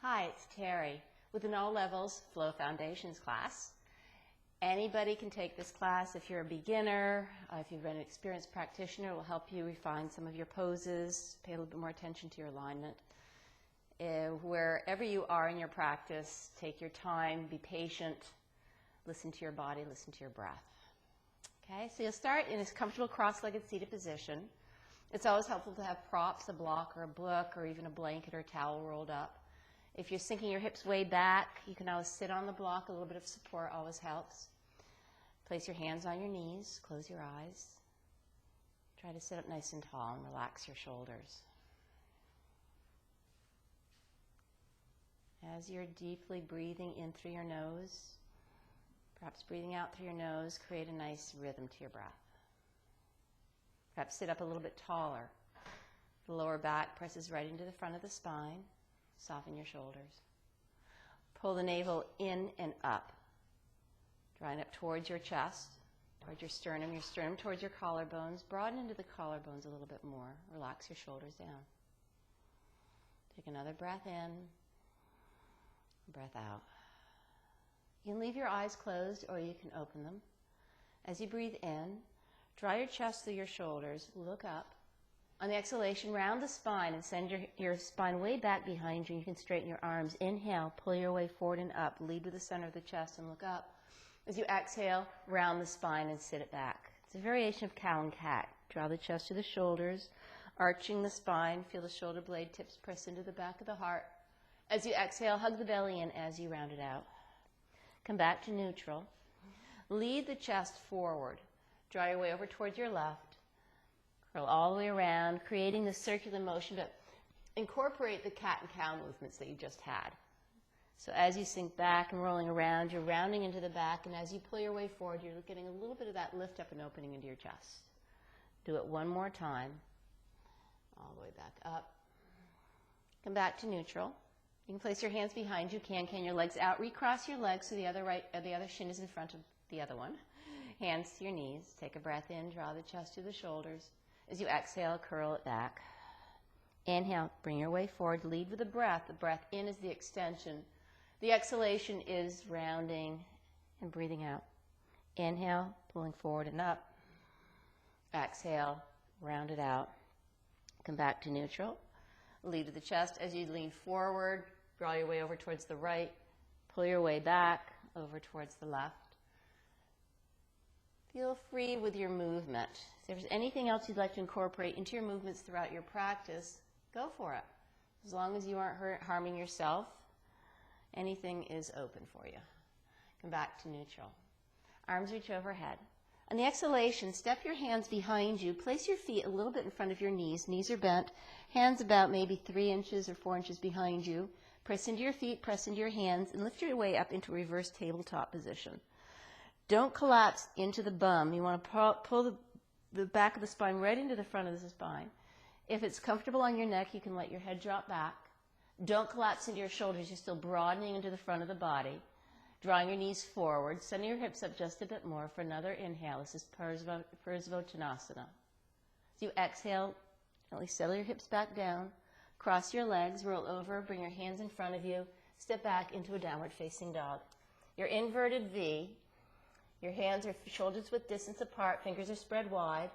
Hi, it's Teri with an All Levels Flow Foundations class. Anybody can take this class. If you're a beginner, if you've been an experienced practitioner, it will help you refine some of your poses, pay a little bit more attention to your alignment. Wherever you are in your practice, take your time, be patient, listen to your body, listen to your breath. Okay, so you'll start in this comfortable cross-legged seated position. It's always helpful to have props, a block or a book or even a blanket or a towel rolled up. If you're sinking your hips way back, you can always sit on the block. A little bit of support always helps. Place your hands on your knees. Close your eyes. Try to sit up nice and tall and relax your shoulders. As you're deeply breathing in through your nose, perhaps breathing out through your nose, create a nice rhythm to your breath. Perhaps sit up a little bit taller. The lower back presses right into the front of the spine. Soften your shoulders. Pull the navel in and up. Drawing up towards your chest, towards your sternum towards your collarbones. Broaden into the collarbones a little bit more. Relax your shoulders down. Take another breath in, breath out. You can leave your eyes closed or you can open them. As you breathe in, draw your chest through your shoulders, look up. On the exhalation, round the spine and send your spine way back behind you. You can straighten your arms. Inhale, pull your way forward and up. Lead with the center of the chest and look up. As you exhale, round the spine and sit it back. It's a variation of cow and cat. Draw the chest to the shoulders, arching the spine. Feel the shoulder blade tips press into the back of the heart. As you exhale, hug the belly in as you round it out. Come back to neutral. Lead the chest forward. Draw your way over towards your left. Curl all the way around, creating this circular motion, but incorporate the cat and cow movements that you just had. So as you sink back and rolling around, you're rounding into the back, and as you pull your way forward, you're getting a little bit of that lift up and opening into your chest. Do it one more time. All the way back up. Come back to neutral. You can place your hands behind you. Can your legs out. Recross your legs so the other shin is in front of the other one. Hands to your knees. Take a breath in. Draw the chest to the shoulders. As you exhale, curl it back. Inhale, bring your way forward. Lead with the breath. The breath in is the extension. The exhalation is rounding and breathing out. Inhale, pulling forward and up. Exhale, round it out. Come back to neutral. Lead to the chest. As you lean forward, draw your way over towards the right. Pull your way back over towards the left. Feel free with your movement. If there's anything else you'd like to incorporate into your movements throughout your practice, go for it. As long as you aren't harming yourself, anything is open for you. Come back to neutral. Arms reach overhead. On the exhalation, step your hands behind you. Place your feet a little bit in front of your knees. Knees are bent. Hands about maybe 3 inches or 4 inches behind you. Press into your feet, press into your hands, and lift your way up into reverse tabletop position. Don't collapse into the bum. You want to pull the back of the spine right into the front of the spine. If it's comfortable on your neck, you can let your head drop back. Don't collapse into your shoulders. You're still broadening into the front of the body. Drawing your knees forward. Sending your hips up just a bit more for another inhale. This is Bhujangasana. As you exhale, gently settle your hips back down. Cross your legs, roll over, bring your hands in front of you. Step back into a downward facing dog. Your inverted V. Your hands are shoulders width distance apart, fingers are spread wide.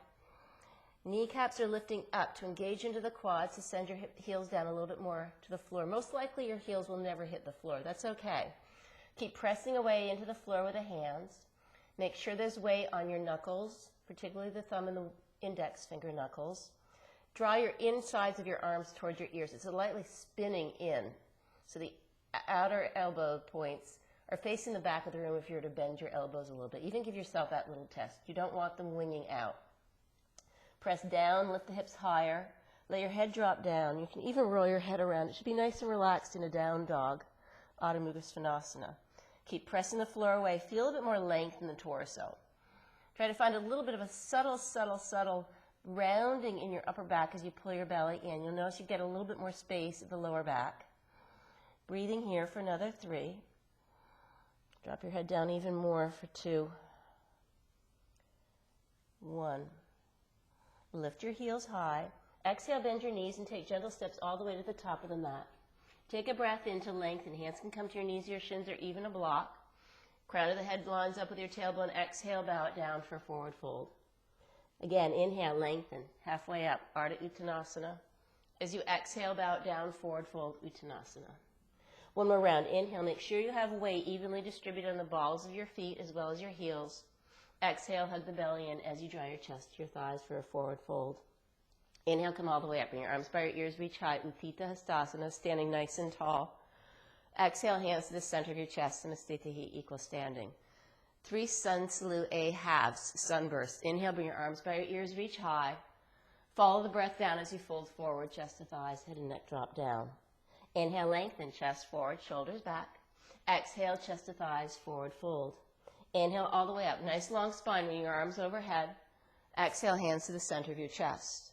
Kneecaps are lifting up to engage into the quads to send your heels down a little bit more to the floor. Most likely your heels will never hit the floor. That's okay. Keep pressing away into the floor with the hands. Make sure there's weight on your knuckles, particularly the thumb and the index finger knuckles. Draw your insides of your arms towards your ears. It's lightly spinning in. So the outer elbow points are facing the back of the room if you were to bend your elbows a little bit. Even give yourself that little test. You don't want them winging out. Press down, lift the hips higher. Let your head drop down. You can even roll your head around. It should be nice and relaxed in a down dog, Adho Mukha Svanasana. Keep pressing the floor away. Feel a bit more length in the torso. Try to find a little bit of a subtle rounding in your upper back as you pull your belly in. You'll notice you get a little bit more space at the lower back. Breathing here for another 3. Drop your head down even more for 2. 1. Lift your heels high. Exhale, bend your knees and take gentle steps all the way to the top of the mat. Take a breath in to lengthen. Hands can come to your knees, your shins, or even a block. Crown of the head lines up with your tailbone. Exhale, bow it down for forward fold. Again, inhale, lengthen. Halfway up, Ardha Uttanasana. As you exhale, bow it down, forward fold, Uttanasana. One more round. Inhale, make sure you have weight evenly distributed on the balls of your feet as well as your heels. Exhale, hug the belly in as you draw your chest to your thighs for a forward fold. Inhale, come all the way up. Bring your arms by your ears, reach high. Utthita Hastasana, standing nice and tall. Exhale, hands to the center of your chest. Samastitihi, equal standing. 3 sun salute A halves, sunburst. Inhale, bring your arms by your ears, reach high. Follow the breath down as you fold forward, chest to thighs, head and neck drop down. Inhale, lengthen, chest forward, shoulders back. Exhale, chest to thighs, forward fold. Inhale, all the way up. Nice long spine, bring your arms overhead. Exhale, hands to the center of your chest.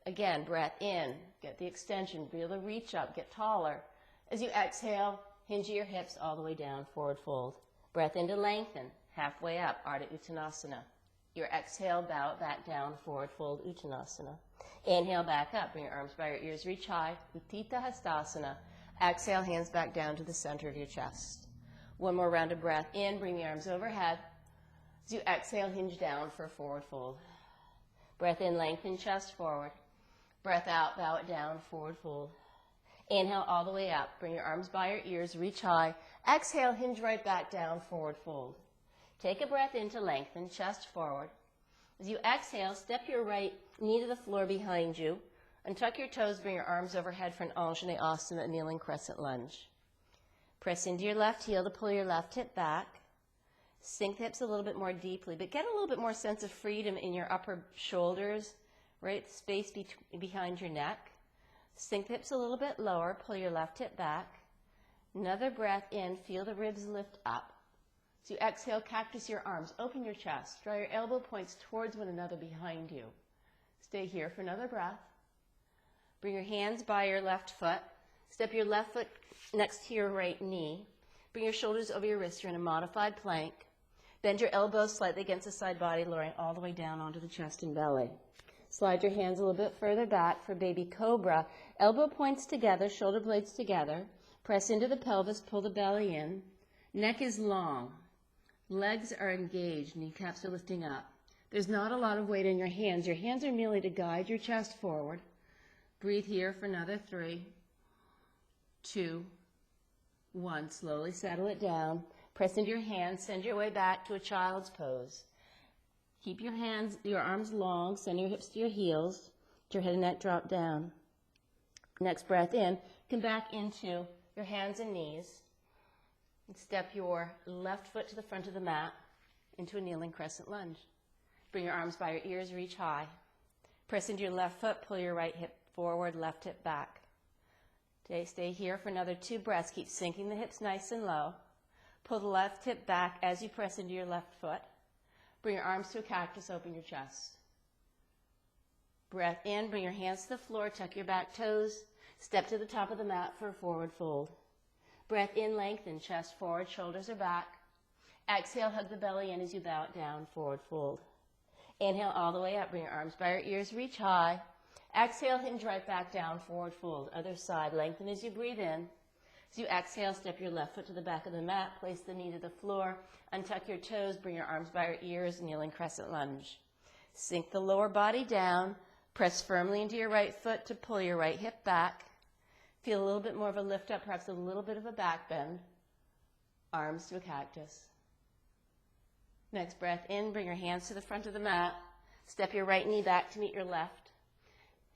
Again, breath in, get the extension, be able to reach up, get taller. As you exhale, hinge your hips all the way down, forward fold. Breath in to lengthen, halfway up, Ardha Uttanasana. Your exhale, bow it back down, forward fold, Uttanasana. Inhale, back up, bring your arms by your ears, reach high, Utthita Hastasana. Exhale, hands back down to the center of your chest. One more round of breath in, bring the arms overhead. As you exhale, hinge down for a forward fold. Breath in, lengthen, chest forward. Breath out, bow it down, forward fold. Inhale all the way up. Bring your arms by your ears, reach high. Exhale, hinge right back down, forward fold. Take a breath in to lengthen, chest forward. As you exhale, step your right knee to the floor behind you. Untuck your toes, bring your arms overhead for an Anjaneyasana, a kneeling crescent lunge. Press into your left heel to pull your left hip back. Sink the hips a little bit more deeply, but get a little bit more sense of freedom in your upper shoulders, right? The space behind your neck. Sink the hips a little bit lower, pull your left hip back. Another breath in, feel the ribs lift up. As you exhale, cactus your arms, open your chest, draw your elbow points towards one another behind you. Stay here for another breath. Bring your hands by your left foot. Step your left foot next to your right knee. Bring your shoulders over your wrists. You're in a modified plank. Bend your elbows slightly against the side body, lowering all the way down onto the chest and belly. Slide your hands a little bit further back for baby cobra. Elbow points together, shoulder blades together. Press into the pelvis, pull the belly in. Neck is long. Legs are engaged, kneecaps are lifting up. There's not a lot of weight in your hands. Your hands are merely to guide your chest forward. Breathe here for another 3, 2, 1. Slowly settle it down. Press into your hands, send your way back to a child's pose. Keep your arms long, send your hips to your heels. Let your head and neck drop down. Next breath in, come back into your hands and knees. And step your left foot to the front of the mat into a kneeling crescent lunge. Bring your arms by your ears, reach high. Press into your left foot, pull your right hip forward, left hip back. Stay here for another 2 breaths. Keep sinking the hips nice and low. Pull the left hip back as you press into your left foot. Bring your arms to a cactus, open your chest. Breath in, bring your hands to the floor, tuck your back toes, step to the top of the mat for a forward fold. Breath in, lengthen, chest forward, shoulders are back. Exhale, hug the belly in as you bow it down, forward fold. Inhale all the way up, bring your arms by your ears, reach high. Exhale, hinge right back down, forward fold. Other side, lengthen as you breathe in. As you exhale, step your left foot to the back of the mat, place the knee to the floor, untuck your toes, bring your arms by your ears, kneeling crescent lunge. Sink the lower body down, press firmly into your right foot to pull your right hip back. Feel a little bit more of a lift up, perhaps a little bit of a back bend. Arms to a cactus. Next breath in, bring your hands to the front of the mat. Step your right knee back to meet your left.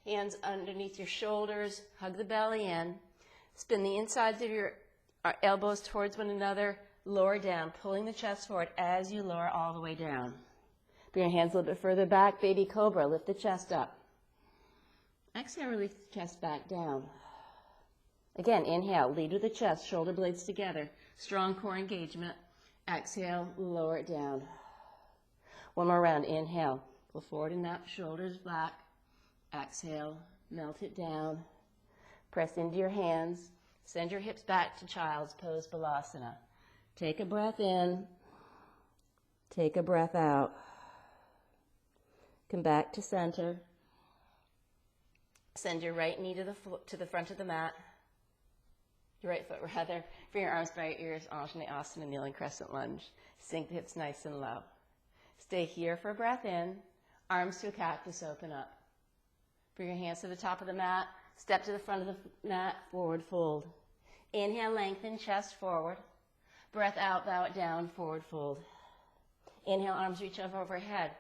Hands underneath your shoulders, hug the belly in. Spin the insides of your elbows towards one another, lower down, pulling the chest forward as you lower all the way down. Bring your hands a little bit further back, baby cobra, lift the chest up. Exhale, release the chest back down. Again, inhale, lead with the chest, shoulder blades together, strong core engagement. Exhale, lower it down. One more round, inhale, pull forward and up, shoulders back. Exhale, melt it down. Press into your hands. Send your hips back to child's pose, Balasana. Take a breath in. Take a breath out. Come back to center. Send your right knee to the front of the mat. your right foot rather. Bring your arms by your ears, Anjaneyasana, kneeling crescent lunge. Sink the hips nice and low. Stay here for a breath in. Arms to a cactus, open up. Bring your hands to the top of the mat. Step to the front of the mat, forward fold. Inhale, lengthen, chest forward. Breath out, bow it down, forward fold. Inhale, arms reach over overhead.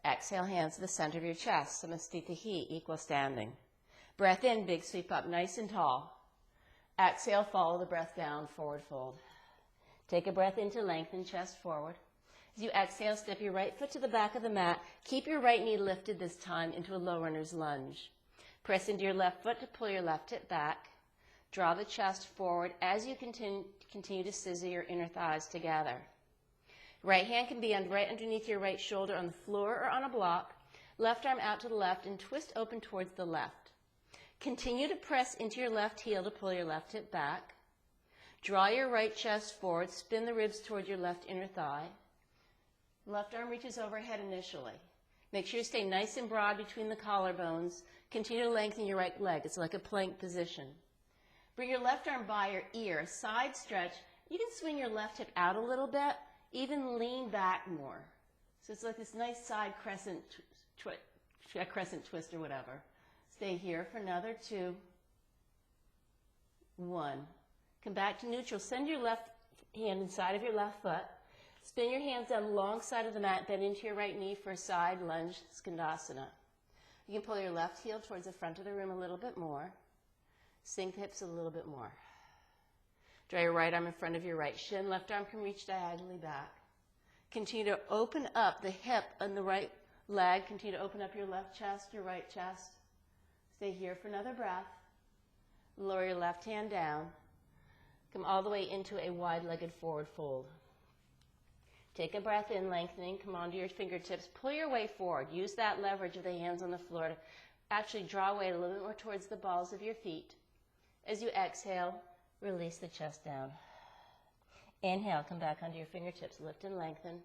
Exhale, hands to the center of your chest. Samastita Hi, equal standing. Breath in, big sweep up, nice and tall. Exhale, follow the breath down, forward fold. Take a breath into lengthen, chest forward. As you exhale, step your right foot to the back of the mat. Keep your right knee lifted this time into a low runner's lunge. Press into your left foot to pull your left hip back. Draw the chest forward as you continue to scissor your inner thighs together. Right hand can be right underneath your right shoulder on the floor or on a block. Left arm out to the left and twist open towards the left. Continue to press into your left heel to pull your left hip back. Draw your right chest forward. Spin the ribs toward your left inner thigh. Left arm reaches overhead initially. Make sure you stay nice and broad between the collarbones. Continue to lengthen your right leg. It's like a plank position. Bring your left arm by your ear, side stretch. You can swing your left hip out a little bit, even lean back more. So it's like this nice side crescent twist or whatever. Stay here for another 2, 1. Come back to neutral. Send your left hand inside of your left foot. Spin your hands down the long side of the mat, bend into your right knee for a side lunge, Skandasana. You can pull your left heel towards the front of the room a little bit more. Sink the hips a little bit more. Draw your right arm in front of your right shin. Left arm can reach diagonally back. Continue to open up the hip and the right leg. Continue to open up your left chest, your right chest. Stay here for another breath. Lower your left hand down. Come all the way into a wide-legged forward fold. Take a breath in, lengthening. Come onto your fingertips. Pull your way forward. Use that leverage of the hands on the floor to actually draw away a little bit more towards the balls of your feet. As you exhale, release the chest down. Inhale, come back onto your fingertips. Lift and lengthen.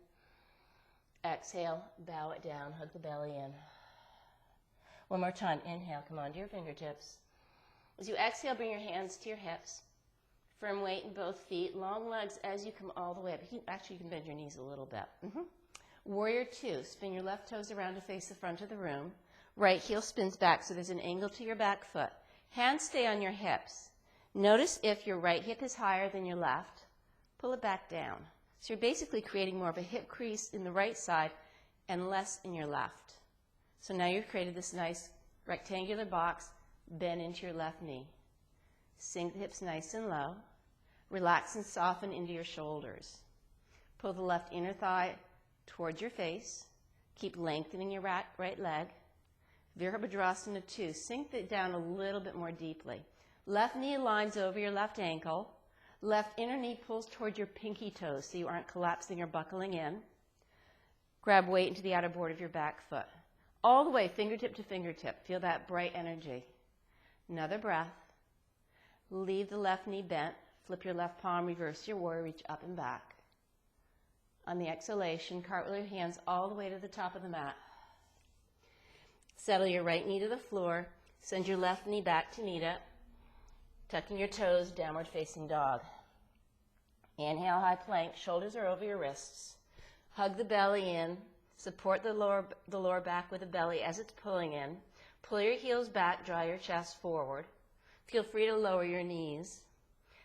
Exhale, bow it down. Hug the belly in. One more time. Inhale, come onto your fingertips. As you exhale, bring your hands to your hips. Firm weight in both feet. Long legs as you come all the way up. Actually, you can bend your knees a little bit. Warrior 2. Spin your left toes around to face the front of the room. Right heel spins back, so there's an angle to your back foot. Hands stay on your hips. Notice if your right hip is higher than your left. Pull it back down. So you're basically creating more of a hip crease in the right side and less in your left. So now you've created this nice rectangular box. Bend into your left knee. Sink the hips nice and low. Relax and soften into your shoulders. Pull the left inner thigh towards your face. Keep lengthening your right leg. Virabhadrasana 2. Sink it down a little bit more deeply. Left knee lines over your left ankle. Left inner knee pulls toward your pinky toes so you aren't collapsing or buckling in. Grab weight into the outer board of your back foot. All the way, fingertip to fingertip. Feel that bright energy. Another breath. Leave the left knee bent. Flip your left palm, reverse your warrior, reach up and back. On the exhalation, cartwheel your hands all the way to the top of the mat. Settle your right knee to the floor. Send your left knee back to meet it. Tucking your toes, downward facing dog. Inhale, high plank. Shoulders are over your wrists. Hug the belly in. Support the lower back with the belly as it's pulling in. Pull your heels back, draw your chest forward. Feel free to lower your knees.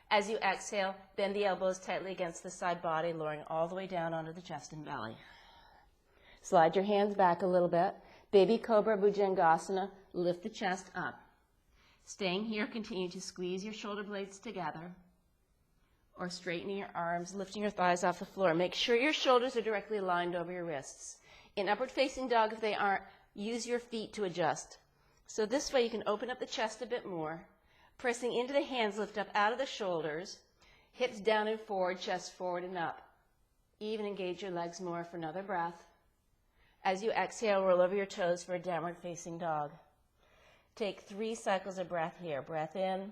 As you exhale, bend the elbows tightly against the side body, lowering all the way down onto the chest and belly. Slide your hands back a little bit. Baby Cobra, Bhujangasana. Lift the chest up. Staying here, continue to squeeze your shoulder blades together or straightening your arms, lifting your thighs off the floor. Make sure your shoulders are directly aligned over your wrists. In upward facing dog, if they aren't, use your feet to adjust. So this way you can open up the chest a bit more. Pressing into the hands, lift up out of the shoulders, hips down and forward, chest forward and up. Even engage your legs more for another breath. As you exhale, roll over your toes for a downward facing dog. Take 3 cycles of breath here. Breath in,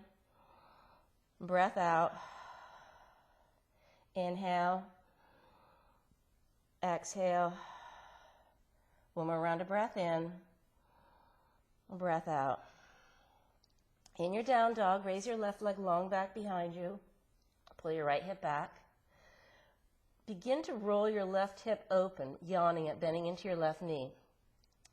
breath out. Inhale, exhale. One more round of breath in, breath out. In your down dog, raise your left leg long back behind you. Pull your right hip back. Begin to roll your left hip open, yawning it, bending into your left knee.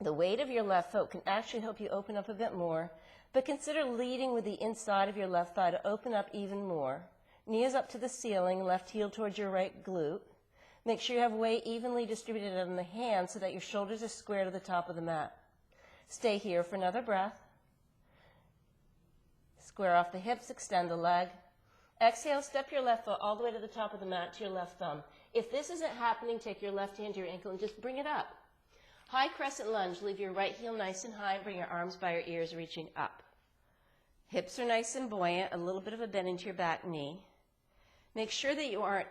The weight of your left foot can actually help you open up a bit more, but consider leading with the inside of your left thigh to open up even more. Knee is up to the ceiling, left heel towards your right glute. Make sure you have weight evenly distributed on the hands so that your shoulders are square to the top of the mat. Stay here for another breath. Square off the hips, extend the leg. Exhale, step your left foot all the way to the top of the mat to your left thumb. If this isn't happening, take your left hand to your ankle and just bring it up. High crescent lunge, leave your right heel nice and high, bring your arms by your ears reaching up. Hips are nice and buoyant, a little bit of a bend into your back knee. Make sure that you aren't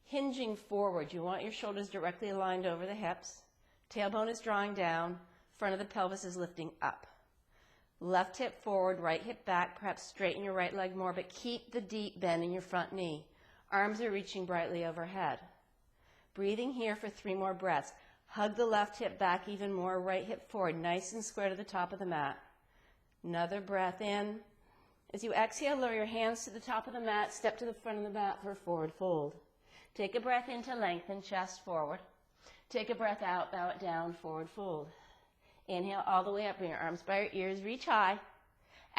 hinging forward. You want your shoulders directly aligned over the hips. Tailbone is drawing down, front of the pelvis is lifting up. Left hip forward, right hip back, perhaps straighten your right leg more, but keep the deep bend in your front knee. Arms are reaching brightly overhead. Breathing here for 3 more breaths. Hug the left hip back even more, right hip forward, nice and square to the top of the mat. Another breath in. As you exhale, lower your hands to the top of the mat, step to the front of the mat for a forward fold. Take a breath in to lengthen, chest forward. Take a breath out, bow it down, forward fold. Inhale all the way up, bring your arms by your ears, reach high.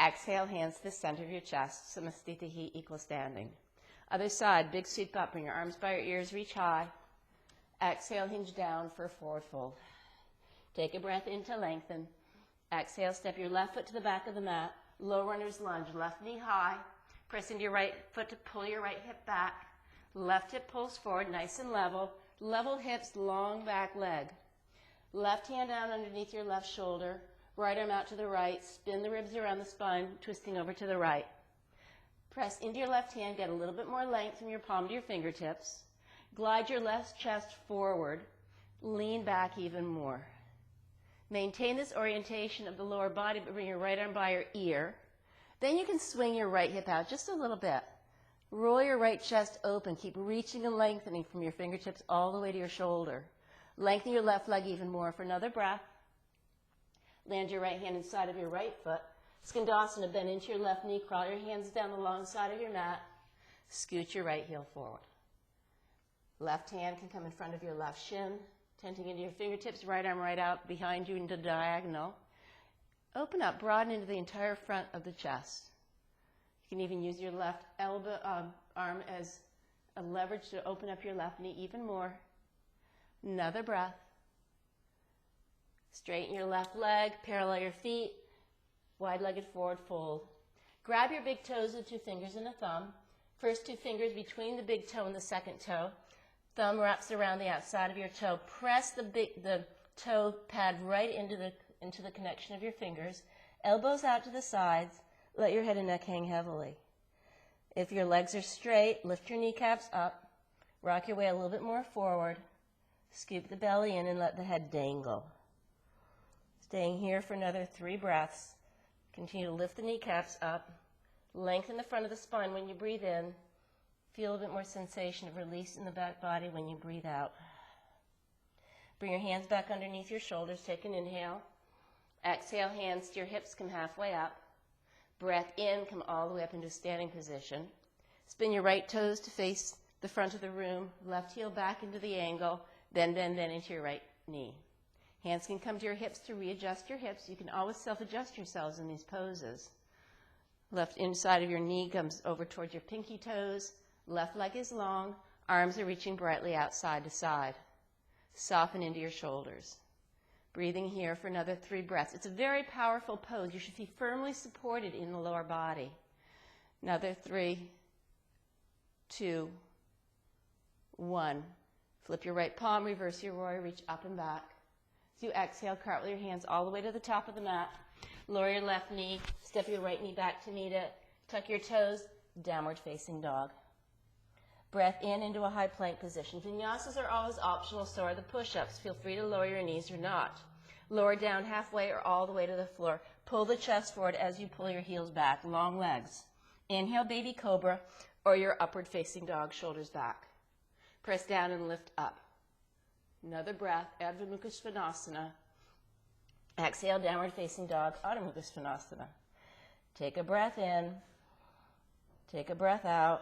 Exhale, hands to the center of your chest, Samastitihi, equal standing. Other side, big sweep up, bring your arms by your ears, reach high. Exhale, hinge down for a forward fold. Take a breath in to lengthen. Exhale, step your left foot to the back of the mat. Low runner's lunge, left knee high. Press into your right foot to pull your right hip back. Left hip pulls forward, nice and level. Level hips, long back leg. Left hand down underneath your left shoulder. Right arm out to the right. Spin the ribs around the spine, twisting over to the right. Press into your left hand, get a little bit more length from your palm to your fingertips. Glide your left chest forward. Lean back even more. Maintain this orientation of the lower body, but bring your right arm by your ear. Then you can swing your right hip out just a little bit. Roll your right chest open. Keep reaching and lengthening from your fingertips all the way to your shoulder. Lengthen your left leg even more for another breath. Land your right hand inside of your right foot. Skandasana, bend into your left knee. Crawl your hands down the long side of your mat. Scoot your right heel forward. Left hand can come in front of your left shin, tenting into your fingertips, right arm right out behind you into diagonal. Open up, broaden into the entire front of the chest. You can even use your left elbow, arm as a leverage to open up your left knee even more. Another breath. Straighten your left leg, parallel your feet, wide-legged forward fold. Grab your big toes with 2 fingers and a thumb. First 2 fingers between the big toe and the second toe. Thumb wraps around the outside of your toe. Press the toe pad right into the connection of your fingers. Elbows out to the sides. Let your head and neck hang heavily. If your legs are straight, lift your kneecaps up. Rock your way a little bit more forward. Scoop the belly in and let the head dangle. Staying here for another 3 breaths. Continue to lift the kneecaps up. Lengthen the front of the spine when you breathe in. Feel a bit more sensation of release in the back body when you breathe out. Bring your hands back underneath your shoulders. Take an inhale. Exhale, hands to your hips, come halfway up. Breath in, come all the way up into a standing position. Spin your right toes to face the front of the room. Left heel back into the angle. Bend into your right knee. Hands can come to your hips to readjust your hips. You can always self-adjust yourselves in these poses. Left inside of your knee comes over towards your pinky toes. Left leg is long. Arms are reaching brightly out side to side. Soften into your shoulders. Breathing here for another 3 breaths. It's a very powerful pose. You should be firmly supported in the lower body. Another 3, 2, 1. Flip your right palm, reverse your warrior, reach up and back. As you exhale, cartwheel your hands all the way to the top of the mat. Lower your left knee, step your right knee back to meet it. Tuck your toes, downward facing dog. Breath in into a high plank position. Vinyasas are always optional, so are the push-ups. Feel free to lower your knees or not. Lower down halfway or all the way to the floor. Pull the chest forward as you pull your heels back, long legs. Inhale, baby cobra, or your upward facing dog, shoulders back. Press down and lift up. Another breath, Ardha Mukha Svanasana. Exhale, downward facing dog, Adho Mukha Svanasana. Take a breath in. Take a breath out.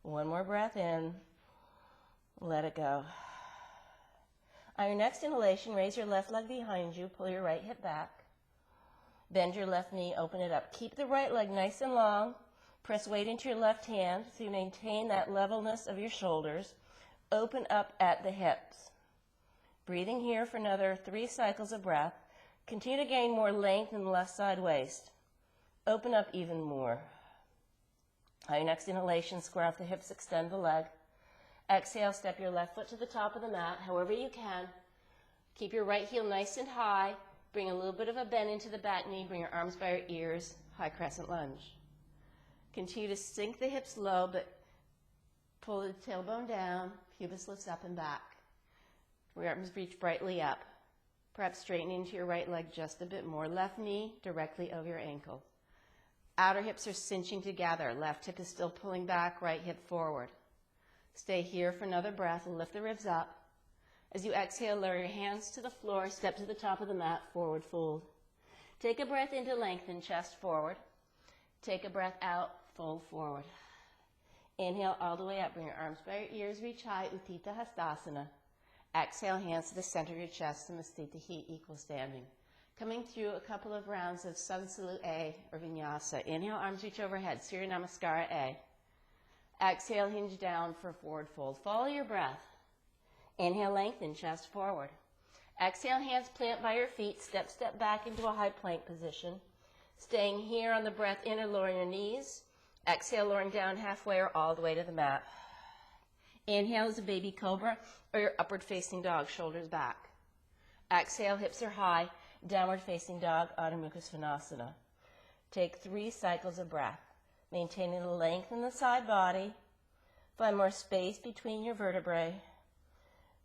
One more breath in. Let it go. On your next inhalation, raise your left leg behind you. Pull your right hip back. Bend your left knee. Open it up. Keep the right leg nice and long. Press weight into your left hand so you maintain that levelness of your shoulders. Open up at the hips. Breathing here for another 3 cycles of breath. Continue to gain more length in the left side waist. Open up even more. On your next inhalation, square off the hips, extend the leg. Exhale, step your left foot to the top of the mat, however you can. Keep your right heel nice and high. Bring a little bit of a bend into the back knee. Bring your arms by your ears. High crescent lunge. Continue to sink the hips low, but pull the tailbone down. Pubis lifts up and back. Your arms reach brightly up. Perhaps straighten into your right leg just a bit more. Left knee directly over your ankle. Outer hips are cinching together. Left hip is still pulling back, right hip forward. Stay here for another breath and lift the ribs up. As you exhale, lower your hands to the floor, step to the top of the mat, forward fold. Take a breath in to lengthen, chest forward. Take a breath out, fold forward. Inhale all the way up, bring your arms by your ears, reach high, Uttita Hastasana. Exhale, hands to the center of your chest, Samastita, equal standing. Coming through a couple of rounds of Sun Salute A or Vinyasa. Inhale, arms reach overhead, Surya Namaskara A. Exhale, hinge down for forward fold. Follow your breath. Inhale, lengthen, chest forward. Exhale, hands plant by your feet. Step back into a high plank position. Staying here on the breath in or lowering your knees. Exhale, lowering down halfway or all the way to the mat. Inhale is a baby cobra or your upward facing dog, shoulders back. Exhale, hips are high, downward facing dog, Adho Mukha Svanasana. Take 3 cycles of breath. Maintaining the length in the side body. Find more space between your vertebrae.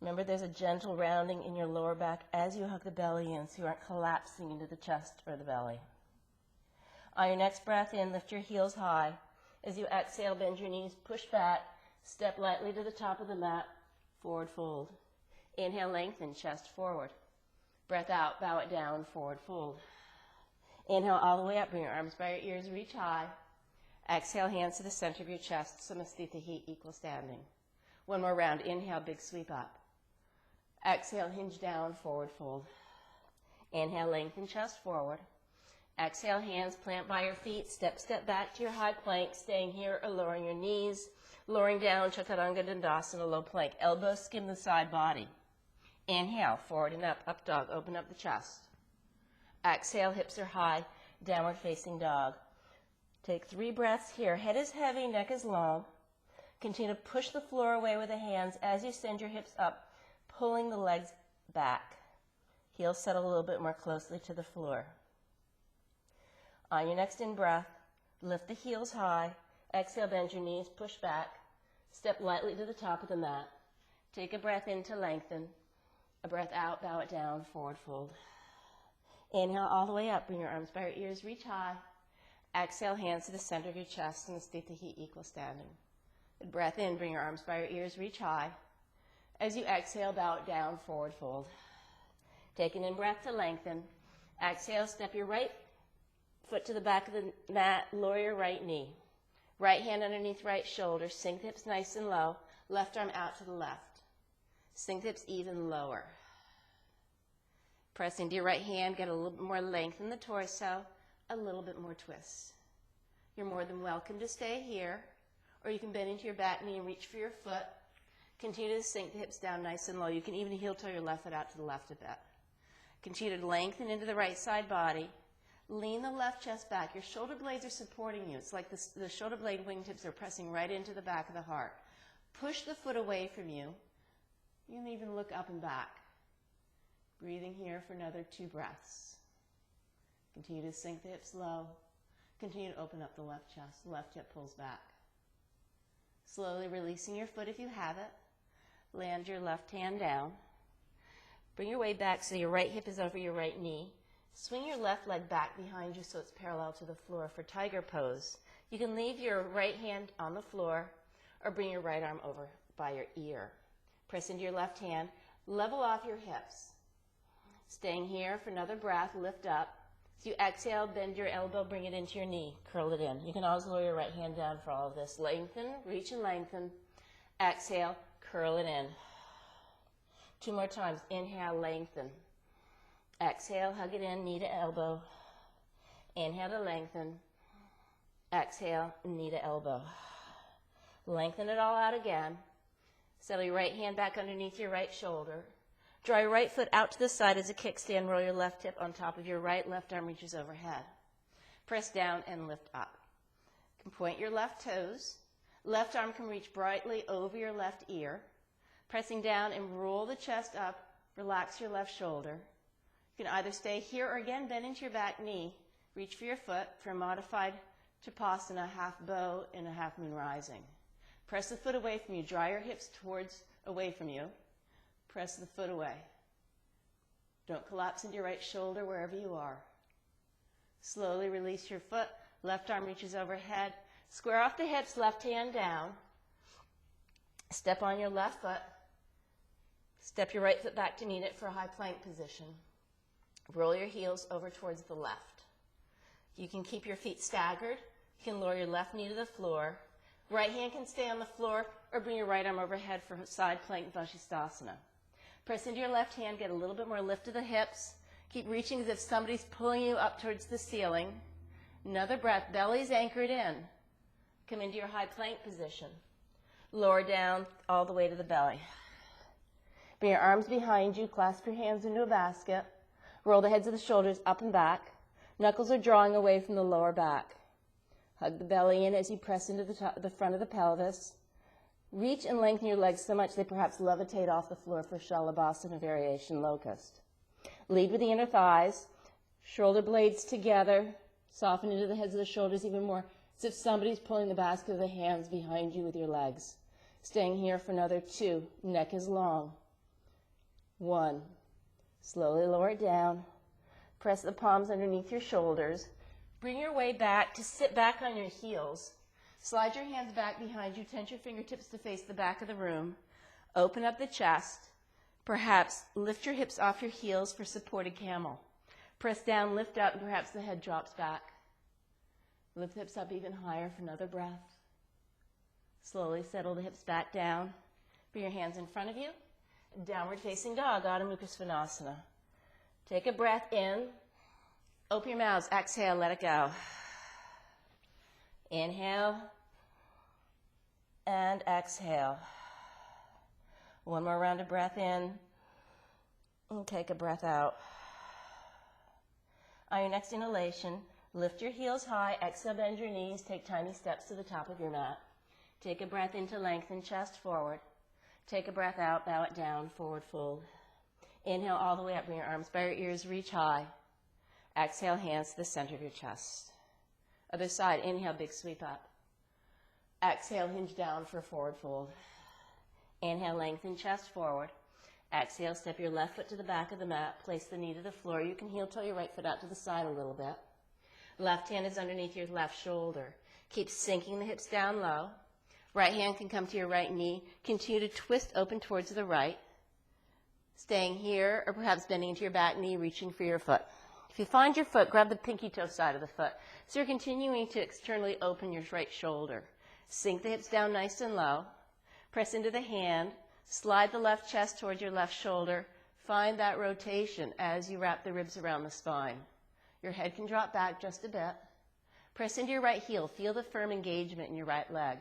Remember, there's a gentle rounding in your lower back as you hug the belly in so you aren't collapsing into the chest or the belly. On your next breath in, lift your heels high. As you exhale, bend your knees, push back, step lightly to the top of the mat, forward fold. Inhale, lengthen, chest forward. Breath out, bow it down, forward fold. Inhale all the way up, bring your arms by your ears, reach high. Exhale, hands to the center of your chest, Samastita, equal standing. One more round. Inhale, big sweep up. Exhale, hinge down, forward fold. Inhale, lengthen chest forward. Exhale, hands plant by your feet. Step back to your high plank, staying here or lowering your knees. Lowering down, Chaturanga Dandasana, low plank. Elbows skim the side body. Inhale, forward and up dog. Open up the chest. Exhale, hips are high, downward facing dog. Take 3 breaths here. Head is heavy, neck is long. Continue to push the floor away with the hands as you send your hips up, pulling the legs back. Heels settle a little bit more closely to the floor. On your next in-breath, lift the heels high. Exhale, bend your knees, push back. Step lightly to the top of the mat. Take a breath in to lengthen. A breath out, bow it down, forward fold. Inhale all the way up. Bring your arms by your ears, reach high. Exhale, hands to the center of your chest, and Samastita, equal standing. Good breath in, bring your arms by your ears, reach high. As you exhale, bow it down, forward fold. Take an in-breath to lengthen. Exhale, step your right foot to the back of the mat, lower your right knee. Right hand underneath right shoulder, sink the hips nice and low. Left arm out to the left. Sink the hips even lower. Press into your right hand, get a little bit more length in the torso. A little bit more twist. You're more than welcome to stay here, or you can bend into your back knee and reach for your foot. Continue to sink the hips down nice and low. You can even heel toe your left foot out to the left a bit. Continue to lengthen into the right side body. Lean the left chest back. Your shoulder blades are supporting you. It's like the shoulder blade wingtips are pressing right into the back of the heart. Push the foot away from you. You can even look up and back. Breathing here for another 2 breaths. Continue to sink the hips low. Continue to open up the left chest. Left hip pulls back. Slowly releasing your foot if you have it. Land your left hand down. Bring your weight back so your right hip is over your right knee. Swing your left leg back behind you so it's parallel to the floor for tiger pose. You can leave your right hand on the floor or bring your right arm over by your ear. Press into your left hand. Level off your hips. Staying here for another breath. Lift up. As you exhale, bend your elbow, bring it into your knee, curl it in. You can always lower your right hand down for all of this. Lengthen, reach and lengthen. Exhale, curl it in. 2 more times. Inhale, lengthen. Exhale, hug it in, knee to elbow. Inhale to lengthen. Exhale, knee to elbow. Lengthen it all out again. Settle your right hand back underneath your right shoulder. Draw your right foot out to the side as a kickstand. Roll your left hip on top of your right. Left arm reaches overhead. Press down and lift up. You can point your left toes. Left arm can reach brightly over your left ear. Pressing down and roll the chest up. Relax your left shoulder. You can either stay here or again bend into your back knee. Reach for your foot for a modified Tapasana, half bow and a half moon rising. Press the foot away from you. Draw your hips away from you. Press the foot away. Don't collapse into your right shoulder wherever you are. Slowly release your foot. Left arm reaches overhead. Square off the hips, left hand down. Step on your left foot. Step your right foot back to meet it for a high plank position. Roll your heels over towards the left. You can keep your feet staggered. You can lower your left knee to the floor. Right hand can stay on the floor or bring your right arm overhead for side plank Bhujangasana. Press into your left hand, get a little bit more lift to the hips. Keep reaching as if somebody's pulling you up towards the ceiling. Another breath, belly's anchored in. Come into your high plank position. Lower down all the way to the belly. Bring your arms behind you, clasp your hands into a basket. Roll the heads of the shoulders up and back. Knuckles are drawing away from the lower back. Hug the belly in as you press into the front of the pelvis. Reach and lengthen your legs so much they perhaps levitate off the floor for Shavasana variation locust. Lead with the inner thighs, shoulder blades together, soften into the heads of the shoulders even more, as if somebody's pulling the basket of the hands behind you with your legs. Staying here for another 2. Neck is long. 1. Slowly lower it down. Press the palms underneath your shoulders. Bring your way back to sit back on your heels. Slide your hands back behind you. Tense your fingertips to face the back of the room. Open up the chest. Perhaps lift your hips off your heels for supported camel. Press down, lift up, and perhaps the head drops back. Lift the hips up even higher for another breath. Slowly settle the hips back down. Bring your hands in front of you. Downward facing dog, Adho Mukha Svanasana. Take a breath in. Open your mouths. Exhale, let it go. Inhale and exhale. One more round of breath in. And take a breath out. On your next inhalation, lift your heels high. Exhale, bend your knees. Take tiny steps to the top of your mat. Take a breath in to lengthen chest forward. Take a breath out, bow it down, forward fold. Inhale all the way up, bring your arms by your ears, reach high. Exhale, hands to the center of your chest. Other side, inhale, big sweep up. Exhale, hinge down for forward fold. Inhale, lengthen chest forward. Exhale, step your left foot to the back of the mat, place the knee to the floor. You can heel toe your right foot out to the side a little bit. Left hand is underneath your left shoulder. Keep sinking the hips down low. Right hand can come to your right knee. Continue to twist open towards the right. Staying here, or perhaps bending into your back knee, reaching for your foot. If you find your foot, grab the pinky toe side of the foot. So you're continuing to externally open your right shoulder. Sink the hips down nice and low. Press into the hand. Slide the left chest towards your left shoulder. Find that rotation as you wrap the ribs around the spine. Your head can drop back just a bit. Press into your right heel. Feel the firm engagement in your right leg.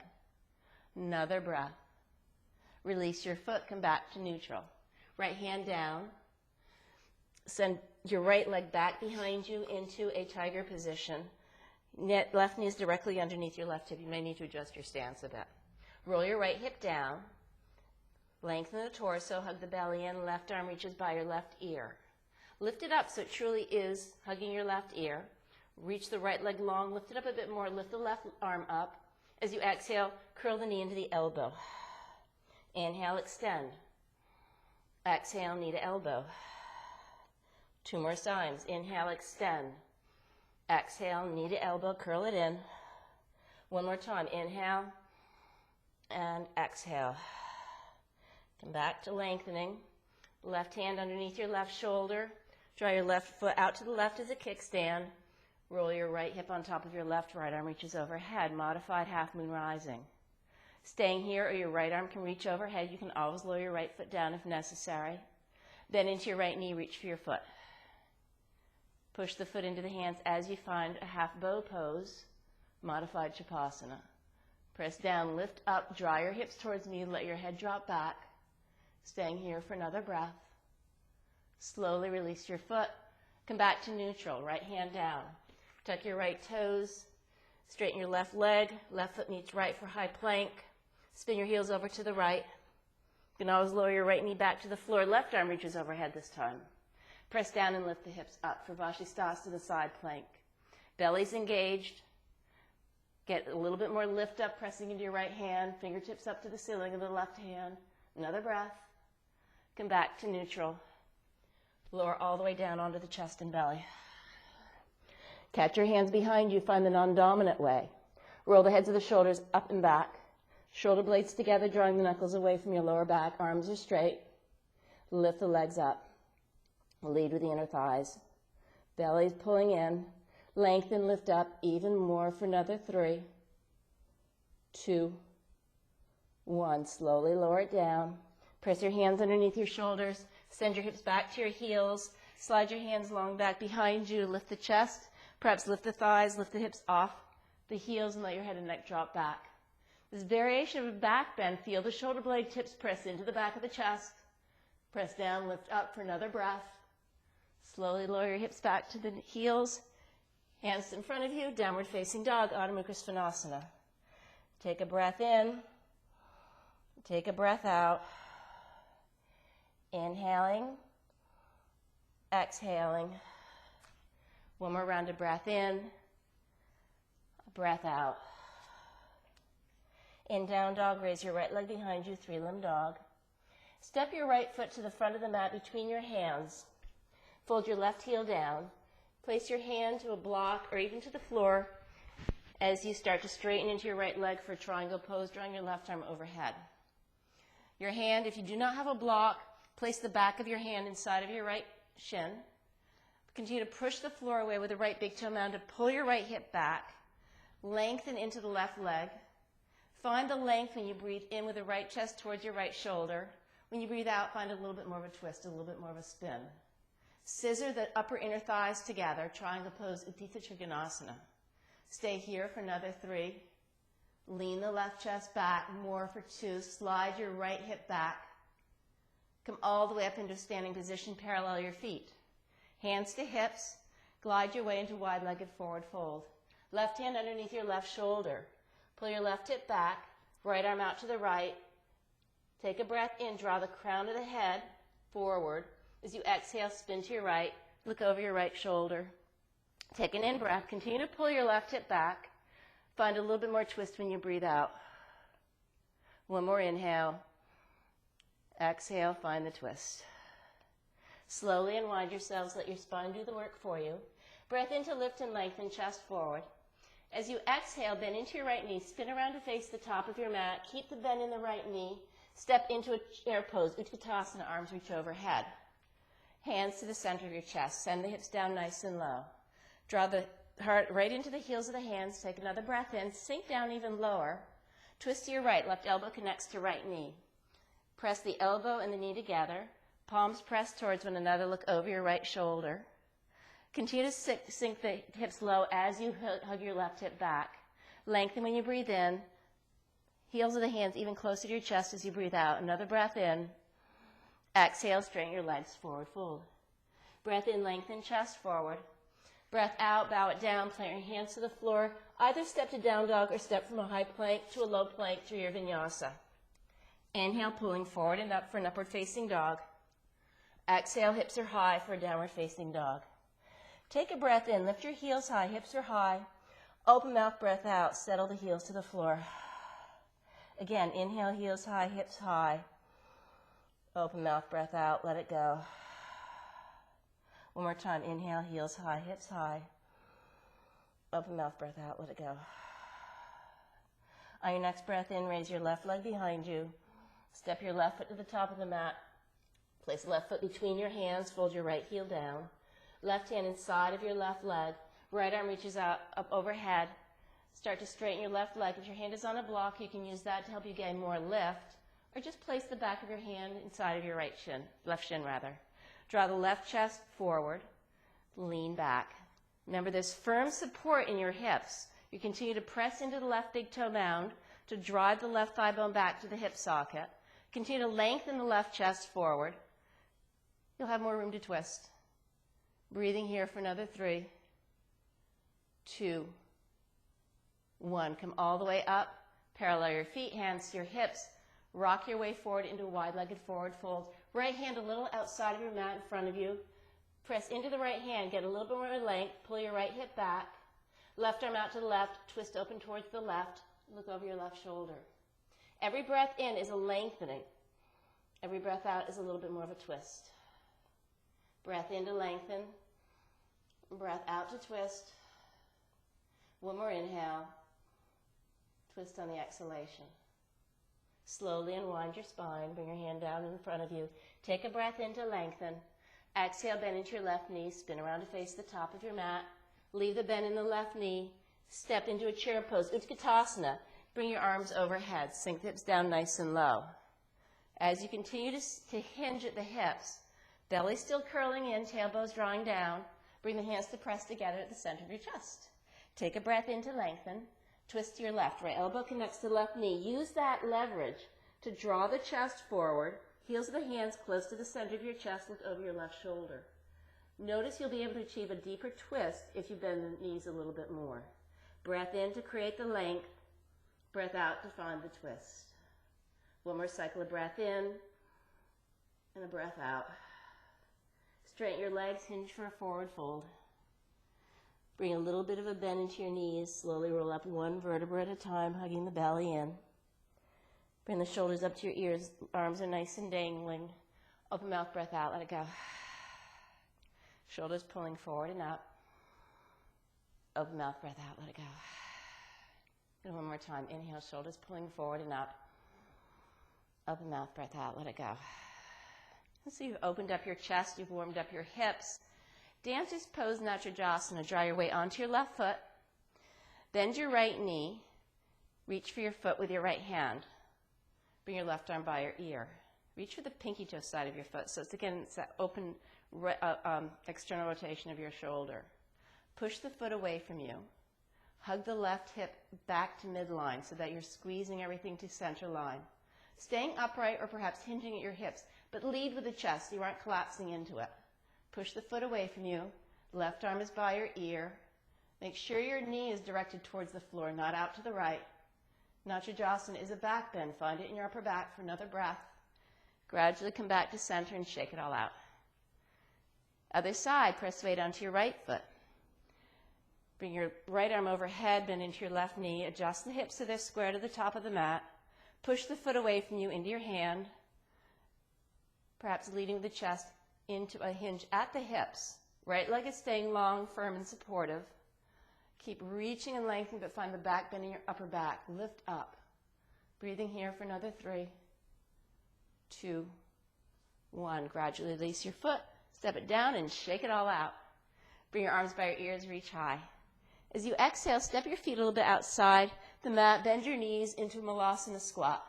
Another breath. Release your foot. Come back to neutral. Right hand down. Send your right leg back behind you into a tiger position. Left knee is directly underneath your left hip. You may need to adjust your stance a bit. Roll your right hip down. Lengthen the torso. Hug the belly in. Left arm reaches by your left ear. Lift it up so it truly is hugging your left ear. Reach the right leg long. Lift it up a bit more. Lift the left arm up. As you exhale, curl the knee into the elbow. Inhale, extend. Exhale, knee to elbow. 2 more times. Inhale, extend. Exhale, knee to elbow, curl it in. 1 more time. Inhale and exhale. Come back to lengthening. Left hand underneath your left shoulder. Draw your left foot out to the left as a kickstand. Roll your right hip on top of your left, right arm reaches overhead. Modified half moon rising. Staying here or your right arm can reach overhead. You can always lower your right foot down if necessary. Bend into your right knee, reach for your foot. Push the foot into the hands as you find a half bow pose, modified Shavasana. Press down, lift up, draw your hips towards me, let your head drop back. Staying here for another breath. Slowly release your foot. Come back to neutral, right hand down. Tuck your right toes, straighten your left leg, left foot meets right for high plank. Spin your heels over to the right. You can always lower your right knee back to the floor. Left arm reaches overhead this time. Press down and lift the hips up for Bhujangasana, side plank. Belly's engaged. Get a little bit more lift up, pressing into your right hand, fingertips up to the ceiling of the left hand. Another breath. Come back to neutral. Lower all the way down onto the chest and belly. Catch your hands behind you, find the non-dominant way. Roll the heads of the shoulders up and back. Shoulder blades together, drawing the knuckles away from your lower back. Arms are straight. Lift the legs up. Lead with the inner thighs. Belly's pulling in. Lengthen, lift up even more for another 3, 2, 1. Slowly lower it down. Press your hands underneath your shoulders. Send your hips back to your heels. Slide your hands long back behind you. Lift the chest. Perhaps lift the thighs, lift the hips off the heels, and let your head and neck drop back. This variation of a back bend, feel the shoulder blade tips press into the back of the chest. Press down, lift up for another breath. Slowly lower your hips back to the heels. Hands in front of you, downward facing dog, Adho Mukha Svanasana. Take a breath in. Take a breath out. Inhaling. Exhaling. One more round of breath in. Breath out. In down dog, raise your right leg behind you, 3-limb dog. Step your right foot to the front of the mat between your hands. Fold your left heel down. Place your hand to a block or even to the floor as you start to straighten into your right leg for a triangle pose, drawing your left arm overhead. Your hand, if you do not have a block, place the back of your hand inside of your right shin. Continue to push the floor away with the right big toe mound to pull your right hip back. Lengthen into the left leg. Find the length when you breathe in with the right chest towards your right shoulder. When you breathe out, find a little bit more of a twist, a little bit more of a spin. Scissor the upper inner thighs together, triangle pose, Untitled Chapter. Stay here for another 3. Lean the left chest back, more for 2. Slide your right hip back. Come all the way up into a standing position, parallel your feet. Hands to hips, glide your way into wide-legged forward fold. Left hand underneath your left shoulder. Pull your left hip back, right arm out to the right. Take a breath in, draw the crown of the head forward. As you exhale, spin to your right, look over your right shoulder. Take an in-breath, continue to pull your left hip back. Find a little bit more twist when you breathe out. One more inhale. Exhale, find the twist. Slowly unwind yourselves, let your spine do the work for you. Breath in to lift and lengthen, chest forward. As you exhale, bend into your right knee, spin around to face the top of your mat. Keep the bend in the right knee. Step into a chair pose, Utkatasana, arms reach overhead. Hands to the center of your chest. Send the hips down nice and low. Draw the heart right into the heels of the hands. Take another breath in. Sink down even lower. Twist to your right. Left elbow connects to right knee. Press the elbow and the knee together. Palms press towards one another. Look over your right shoulder. Continue to sink the hips low as you hug your left hip back. Lengthen when you breathe in. Heels of the hands even closer to your chest as you breathe out. Another breath in. Exhale, straighten your legs, forward fold. Breath in, lengthen chest forward. Breath out, bow it down, plant your hands to the floor. Either step to down dog or step from a high plank to a low plank through your vinyasa. Inhale, pulling forward and up for an upward facing dog. Exhale, hips are high for a downward facing dog. Take a breath in, lift your heels high, hips are high. Open mouth, breath out, settle the heels to the floor. Again, inhale, heels high, hips high. Open mouth, breath out, let it go. One more time, inhale, heels high, hips high. Open mouth, breath out, let it go. On your next breath in, raise your left leg behind you. Step your left foot to the top of the mat. Place left foot between your hands, fold your right heel down. Left hand inside of your left leg. Right arm reaches out up overhead. Start to straighten your left leg. If your hand is on a block, you can use that to help you gain more lift. Or just place the back of your hand inside of your right shin, left shin rather. Draw the left chest forward. Lean back. Remember, there's firm support in your hips. You continue to press into the left big toe mound to drive the left thigh bone back to the hip socket. Continue to lengthen the left chest forward. You'll have more room to twist. Breathing here for another 3, 2, 1. Come all the way up. Parallel your feet, hands to your hips. Rock your way forward into a wide-legged forward fold. Right hand a little outside of your mat in front of you. Press into the right hand. Get a little bit more length. Pull your right hip back. Left arm out to the left. Twist open towards the left. Look over your left shoulder. Every breath in is a lengthening. Every breath out is a little bit more of a twist. Breath in to lengthen. Breath out to twist. One more inhale. Twist on the exhalation. Slowly unwind your spine. Bring your hand down in front of you. Take a breath in to lengthen. Exhale, bend into your left knee. Spin around to face the top of your mat. Leave the bend in the left knee. Step into a chair pose. Utkatasana. Bring your arms overhead. Sink the hips down nice and low. As you continue to hinge at the hips, belly still curling in, tailbones drawing down. Bring the hands to press together at the center of your chest. Take a breath in to lengthen. Twist to your left. Right elbow connects to the left knee. Use that leverage to draw the chest forward. Heels of the hands close to the center of your chest. Look over your left shoulder. Notice you'll be able to achieve a deeper twist if you bend the knees a little bit more. Breath in to create the length. Breath out to find the twist. One more cycle of breath in and a breath out. Straighten your legs, hinge for a forward fold. Bring a little bit of a bend into your knees. Slowly roll up one vertebra at a time, hugging the belly in. Bring the shoulders up to your ears. Arms are nice and dangling. Open mouth, breath out. Let it go. Shoulders pulling forward and up. Open mouth, breath out. Let it go. And one more time. Inhale, shoulders pulling forward and up. Open mouth, breath out. Let it go. So you've opened up your chest. You've warmed up your hips. Dancer's pose, Natrajasana. Draw your weight onto your left foot. Bend your right knee. Reach for your foot with your right hand. Bring your left arm by your ear. Reach for the pinky toe side of your foot. So it's that open external rotation of your shoulder. Push the foot away from you. Hug the left hip back to midline so that you're squeezing everything to center line. Staying upright or perhaps hinging at your hips, but lead with the chest. You aren't collapsing into it. Push the foot away from you. Left arm is by your ear. Make sure your knee is directed towards the floor, not out to the right. Natrajasana is a back bend. Find it in your upper back for another breath. Gradually come back to center and shake it all out. Other side, press weight onto your right foot. Bring your right arm overhead, bend into your left knee. Adjust the hips so they're square to the top of the mat. Push the foot away from you into your hand, perhaps leading the chest into a hinge at the hips. Right leg is staying long, firm, and supportive. Keep reaching and lengthening, but find the back bend in your upper back. Lift up. Breathing here for another 3, 2, 1. Gradually release your foot, step it down, and shake it all out. Bring your arms by your ears, reach high. As you exhale, step your feet a little bit outside the mat, bend your knees into Malasana squat,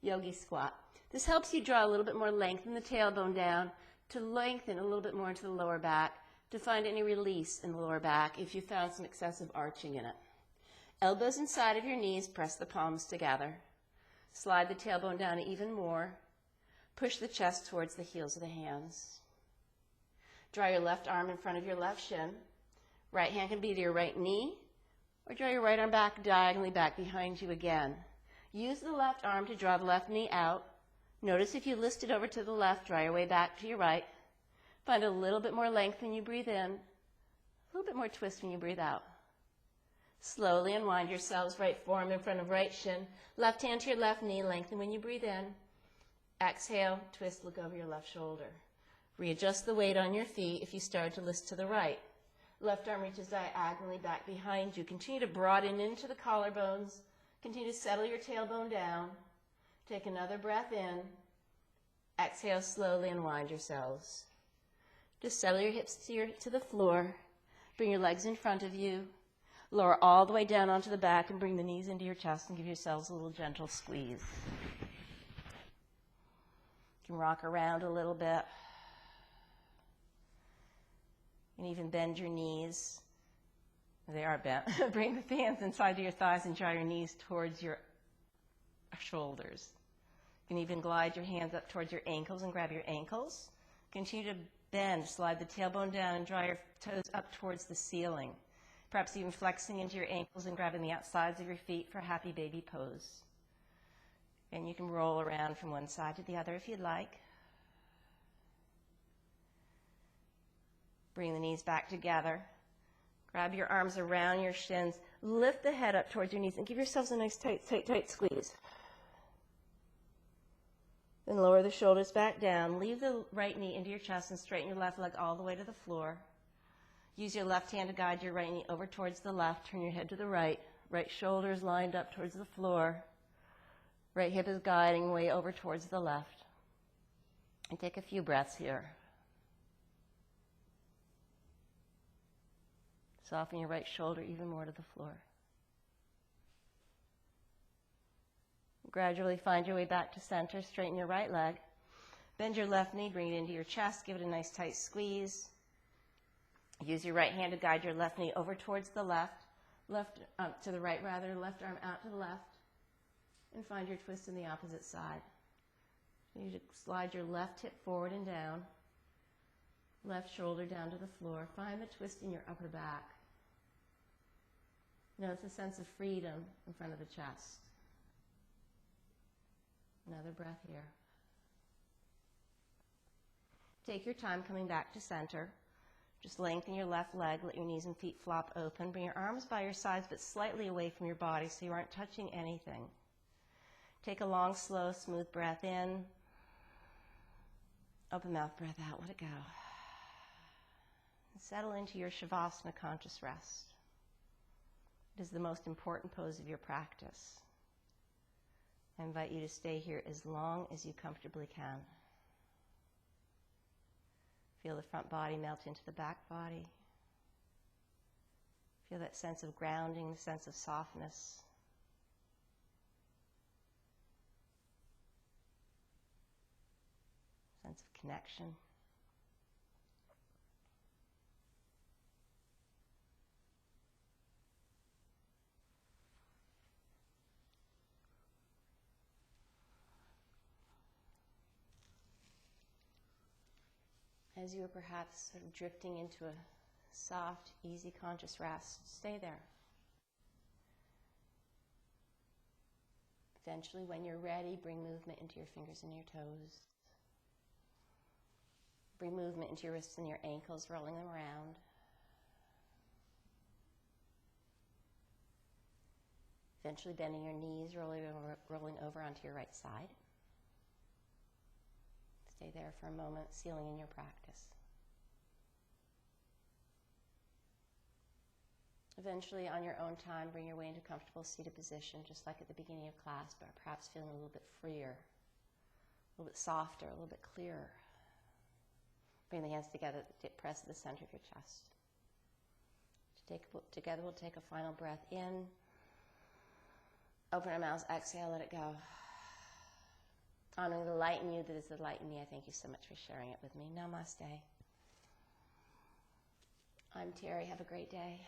yogi squat. This helps you draw a little bit more length in the tailbone down, to lengthen a little bit more into the lower back, to find any release in the lower back if you found some excessive arching in it. Elbows inside of your knees, press the palms together. Slide the tailbone down even more. Push the chest towards the heels of the hands. Draw your left arm in front of your left shin. Right hand can be to your right knee, or draw your right arm back diagonally back behind you again. Use the left arm to draw the left knee out. Notice if you lift it over to the left, draw your way back to your right. Find a little bit more length when you breathe in, a little bit more twist when you breathe out. Slowly unwind yourselves, right forearm in front of right shin. Left hand to your left knee, lengthen when you breathe in. Exhale, twist, look over your left shoulder. Readjust the weight on your feet if you start to lift to the right. Left arm reaches diagonally back behind you. Continue to broaden into the collarbones. Continue to settle your tailbone down. Take another breath in. Exhale, slowly unwind yourselves. Just settle your hips to the floor. Bring your legs in front of you. Lower all the way down onto the back and bring the knees into your chest and give yourselves a little gentle squeeze. You can rock around a little bit. You can even bend your knees. They are bent. Bring the hands inside your thighs and draw your knees towards your shoulders. You can even glide your hands up towards your ankles and grab your ankles. Continue to bend, slide the tailbone down and draw your toes up towards the ceiling. Perhaps even flexing into your ankles and grabbing the outsides of your feet for happy baby pose. And you can roll around from one side to the other if you'd like. Bring the knees back together. Grab your arms around your shins. Lift the head up towards your knees and give yourselves a nice tight squeeze. Then lower the shoulders back down. Leave the right knee into your chest and straighten your left leg all the way to the floor. Use your left hand to guide your right knee over towards the left. Turn your head to the right. Right shoulder is lined up towards the floor. Right hip is guiding way over towards the left. And take a few breaths here. Soften your right shoulder even more to the floor. Gradually find your way back to center. Straighten your right leg. Bend your left knee. Bring it into your chest. Give it a nice tight squeeze. Use your right hand to guide your left knee over towards the left. Left arm out to the left. And find your twist in the opposite side. You need to slide your left hip forward and down. Left shoulder down to the floor. Find the twist in your upper back. Notice a sense of freedom in front of the chest. Another breath here. Take your time coming back to center. Just lengthen your left leg. Let your knees and feet flop open. Bring your arms by your sides but slightly away from your body so you aren't touching anything. Take a long, slow, smooth breath in. Open mouth breath out. Let it go. And settle into your Shavasana conscious rest. It is the most important pose of your practice. I invite you to stay here as long as you comfortably can. Feel the front body melt into the back body. Feel that sense of grounding, the sense of softness. Sense of connection. As you are perhaps sort of drifting into a soft, easy, conscious rest, stay there. Eventually, when you're ready, bring movement into your fingers and your toes. Bring movement into your wrists and your ankles, rolling them around. Eventually, bending your knees, rolling over onto your right side. Stay there for a moment, sealing in your practice. Eventually, on your own time, bring your way into comfortable seated position, just like at the beginning of class, but perhaps feeling a little bit freer, a little bit softer, a little bit clearer. Bring the hands together, press at the center of your chest. Together, we'll take a final breath in. Open our mouths, exhale, let it go. Honoring the light in you that is the light in me, I thank you so much for sharing it with me. Namaste. I'm Teri. Have a great day.